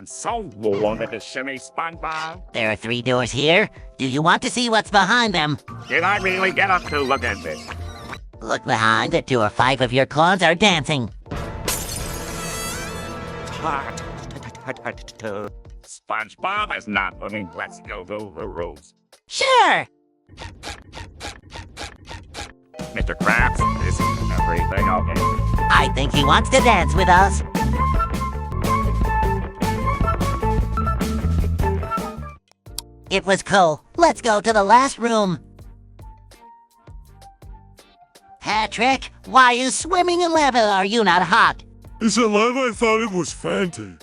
and so warm with the shimmy, SpongeBob. There are 3 doors here. Do you want to see what's behind them? Did I really get up to look at this? Look behind. 2 or 5 of your clones are dancing. SpongeBob is not moving. Let's go over the rules. Sure! Mr. Krabs, is everything okay? I think he wants to dance with us. It was cool. Let's go to the last room. Patrick, why are you swimming in lava? Are you not hot? Is it lava? I thought it was Fanta.